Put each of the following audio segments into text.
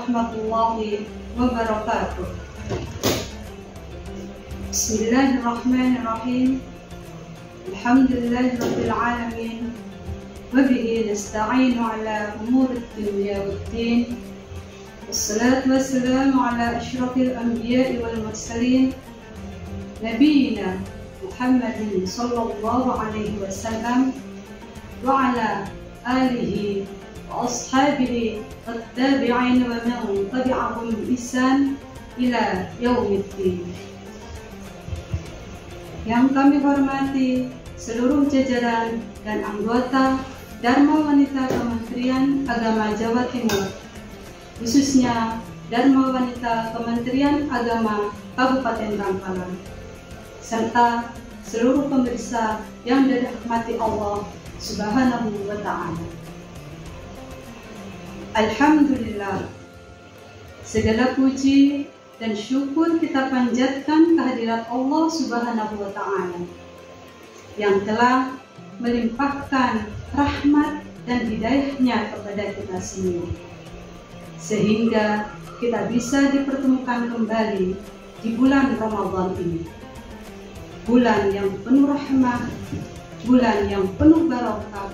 warahmatullahi wabarakatuh. Bismillahirrahmanirrahim. Alhamdulillahirabbil alamin. Wa bihi nasta'inu ala umurid dunya waddin. Wassalatu wassalamu ala asyrafil anbiya'i wal mursalin. Nabiyina Muhammadin sallallahu alaihi wasallam wa ala alihi wa ashabihi wattabi'in wa man tabi'ahum bi ihsan ila yaumiddin. Yang kami hormati seluruh jajaran dan anggota Dharma Wanita Kementerian Agama Jawa Timur, khususnya Dharma Wanita Kementerian Agama Kabupaten Bangkalan, serta seluruh pemirsa yang dirahmati Allah Subhanahu wa Ta'ala. Alhamdulillah, segala puji dan syukur kita panjatkan kehadirat Allah Subhanahu wa Ta'ala yang telah melimpahkan rahmat dan hidayahnya kepada kita semua, sehingga kita bisa dipertemukan kembali di bulan Ramadan ini, bulan yang penuh rahmat, bulan yang penuh barokah,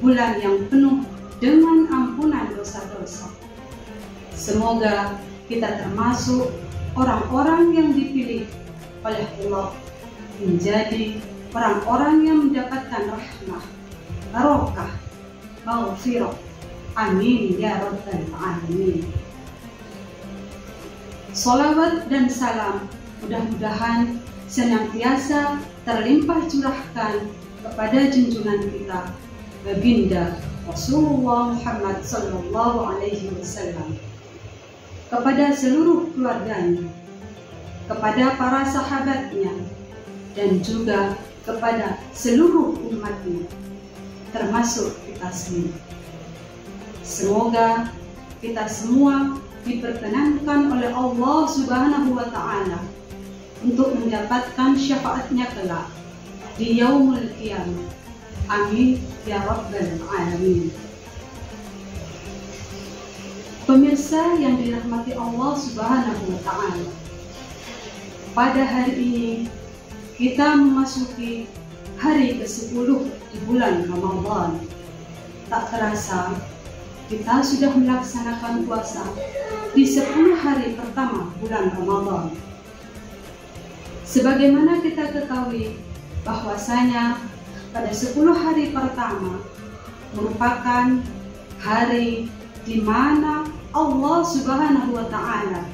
bulan yang penuh dengan ampunan dosa-dosa. Semoga kita termasuk orang-orang yang dipilih oleh Allah menjadi orang-orang yang mendapatkan rahmah, barokah, maghfirah. Amin ya rabbal alamin. Salawat dan salam mudah-mudahan senantiasa terlimpah curahkan kepada junjungan kita, Baginda Rasulullah Muhammad sallallahu alaihi wasallam, kepada seluruh keluarganya, kepada para sahabatnya, dan juga kepada seluruh umatnya, termasuk kita semua. Semoga kita semua diperkenankan oleh Allah Subhanahu wa Ta'ala untuk mendapatkan syafaatnya kelak di yaumul qiyamah. Amin ya rabbal alamin. Pemirsa yang dirahmati Allah Subhanahu wa Ta'ala, pada hari ini kita memasuki hari ke-10 di bulan Ramadan. Tak terasa kita sudah melaksanakan puasa di 10 hari pertama bulan Ramadan. Sebagaimana kita ketahui bahwasanya pada 10 hari pertama merupakan hari di mana Allah Subhanahu wa Ta'ala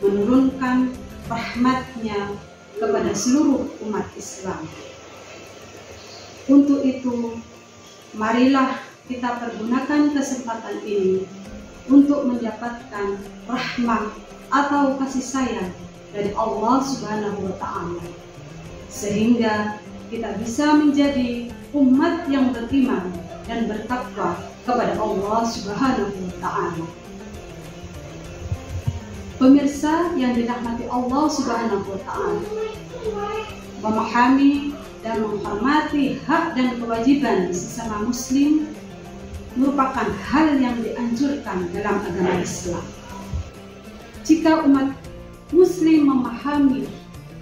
menurunkan rahmatnya kepada seluruh umat Islam. Untuk itu, marilah kita pergunakan kesempatan ini untuk mendapatkan rahmat atau kasih sayang dari Allah Subhanahu wa Ta'ala, sehingga kita bisa menjadi umat yang beriman dan bertakwa kepada Allah Subhanahu wa Ta'ala. Pemirsa yang dirahmati Allah Subhanahu wa Ta'ala, memahami dan menghormati hak dan kewajiban sesama muslim merupakan hal yang dianjurkan dalam agama Islam. Jika umat muslim memahami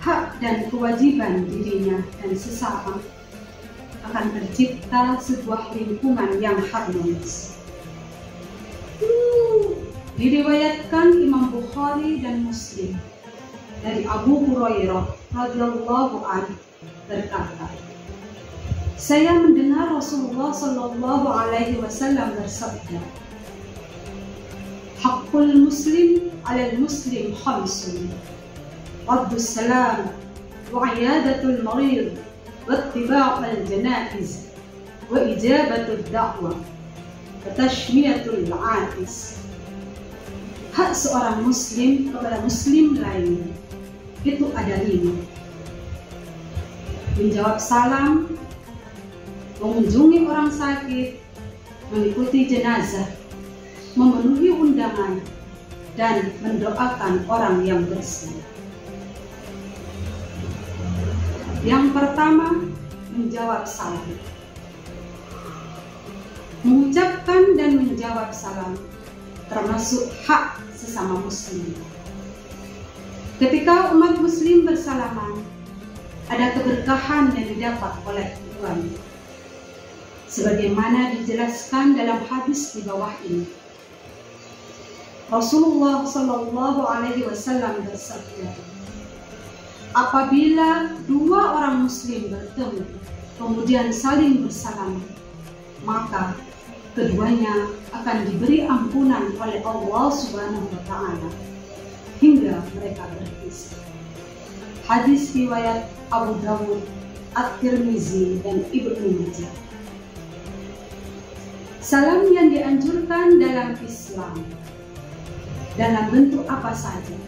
hak dan kewajiban dirinya dan sesama, akan tercipta sebuah lingkungan yang harmonis. Diriwayatkan Imam Bukhari dan Muslim dari Abu Hurairah radhiyallahu anhu berkata, saya mendengar Rasulullah sallallahu alaihi wasallam bersabda, haqqul muslim 'alal muslim khamsun, raddus salam wa 'iyadatul marid wa ittiba'ul janaiz wa ijabatud da'wah wa tashmiyatul 'atis. Hak seorang muslim kepada muslim lain itu ada 5. Menjawab salam, mengunjungi orang sakit, mengikuti jenazah, memenuhi undangan, dan mendoakan orang yang bersih. Yang pertama, menjawab salam. Mengucapkan dan menjawab salam termasuk hak sesama muslim. Ketika umat muslim bersalaman, ada keberkahan yang didapat oleh Tuhan, sebagaimana dijelaskan dalam hadis di bawah ini. Rasulullah Shallallahu Alaihi Wasallam bersabda, apabila dua orang muslim bertemu kemudian saling bersalaman, maka keduanya akan diberi ampunan oleh Allah Subhanahu wa Ta'ala hingga mereka berpisah. Hadis riwayat Abu Dawud, At-Tirmizi, dan Ibnu Majah. Salam yang dianjurkan dalam Islam dalam bentuk apa saja?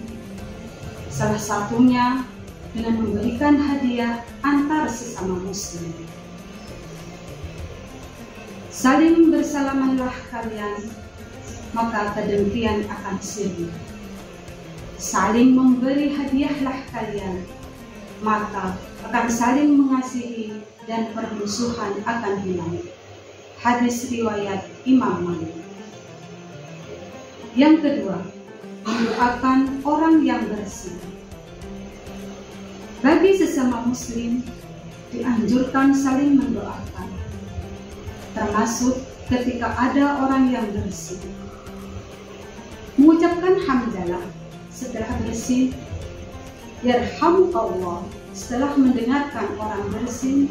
Salah satunya dengan memberikan hadiah antar sesama muslim. Saling bersalamanlah kalian, maka kedengkian akan sirna. Saling memberi hadiahlah kalian, maka akan saling mengasihi dan permusuhan akan hilang. Hadis riwayat Imam Malik. Yang kedua, mendoakan orang yang bersih. Bagi sesama muslim dianjurkan saling mendoakan, termasuk ketika ada orang yang bersih. Mengucapkan hamdalah setelah bersih, yarhamukallah setelah mendengarkan orang bersih,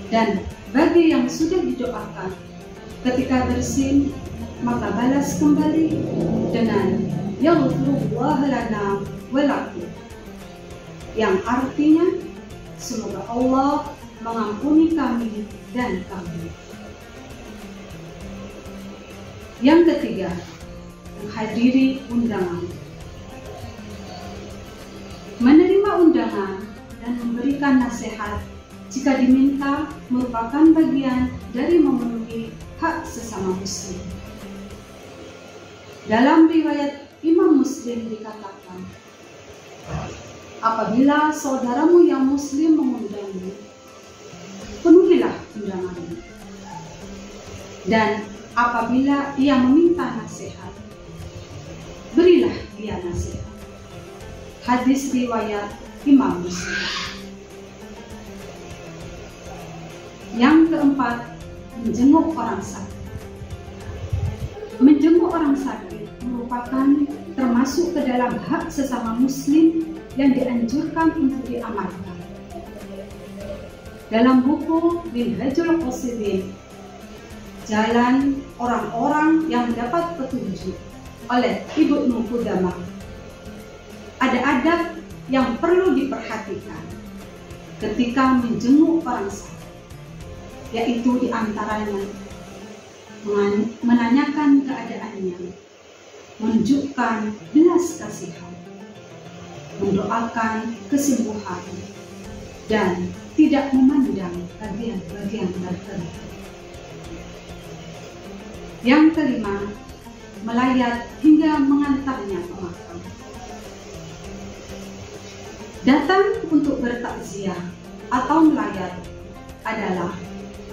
dan bagi yang sudah didoakan ketika bersih, maka balas kembali dengan yaghfirullah lana wa lakum, yang artinya semoga Allah mengampuni kami dan kamu. Yang ketiga, menghadiri undangan. Menerima undangan dan memberikan nasihat jika diminta merupakan bagian dari memenuhi hak sesama muslim. Dalam riwayat Imam Muslim dikatakan, apabila saudaramu yang muslim mengundangmu, penuhilah undangannya. Dan apabila ia meminta nasihat, berilah dia nasihat. Hadis riwayat Imam Muslim. Yang keempat, menjenguk orang sakit. Menjenguk orang sakit merupakan termasuk ke dalam hak sesama muslim yang dianjurkan untuk diamalkan. Dalam buku Minhajul Qasidin, Jalan Orang-orang yang Mendapat Petunjuk oleh Ibnu Qudamah, ada adab yang perlu diperhatikan ketika menjenguk orang sakit, yaitu diantaranya menanyakan keadaannya, menunjukkan belas kasihan, mendoakan kesembuhan, dan tidak memandang bagian-bagian tertentu. Yang kelima, melayat hingga mengantarnya ke makam. Datang untuk bertakziah atau melayat adalah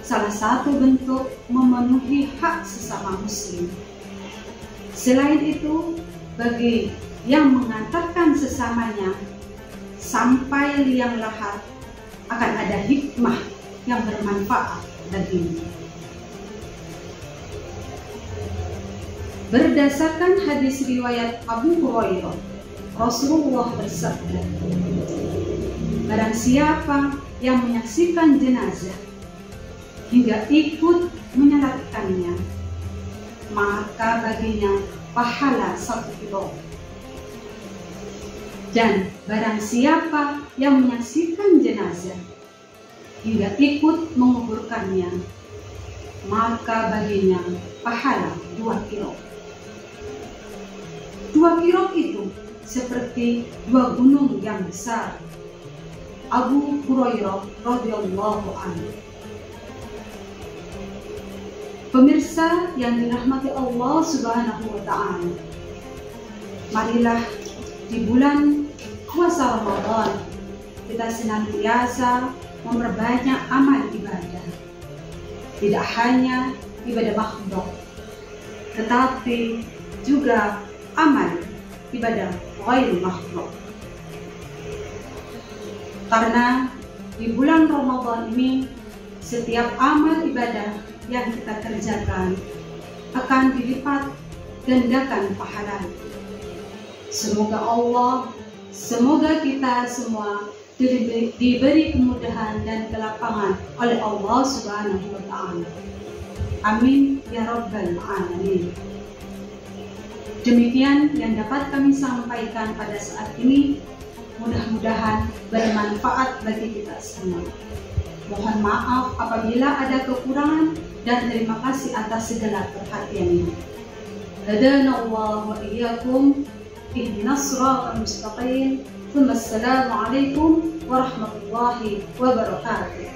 salah satu bentuk memenuhi hak sesama muslim. Selain itu, bagi yang mengantarkan sesamanya sampai liang lahat akan ada hikmah yang bermanfaat baginya. Berdasarkan hadis riwayat Abu Hurairah, Rasulullah bersabda, barang siapa yang menyaksikan jenazah hingga ikut menyalatkannya, maka baginya pahala 1 kilo. Dan barang siapa yang menyaksikan jenazah hingga ikut menguburkannya, maka baginya pahala 2 kilo. 2 kilo itu seperti 2 gunung yang besar. Abu Hurairah radhiyallahu anhu. Pemirsa yang dirahmati Allah Subhanahu wa Ta'ala, marilah di bulan puasa Ramadan kita senantiasa memperbanyak amal ibadah, tidak hanya ibadah makhdhah, tetapi juga amal ibadah ghairul makhluk. Karena di bulan Ramadan ini setiap amal ibadah yang kita kerjakan akan dilipat gandakan pahala. Semoga kita semua diberi kemudahan dan kelapangan oleh Allah Subhanahu wa Ta'ala. Amin ya Rabbal Alamin. Demikian yang dapat kami sampaikan pada saat ini. Mudah-mudahan bermanfaat bagi kita semua. Mohon maaf apabila ada kekurangan dan terima kasih atas segala perhatiannya. Hadanallahu wa iyyakum ihdinas siratal mustaqim. Wassalamu alaikum warahmatullahi wabarakatuh.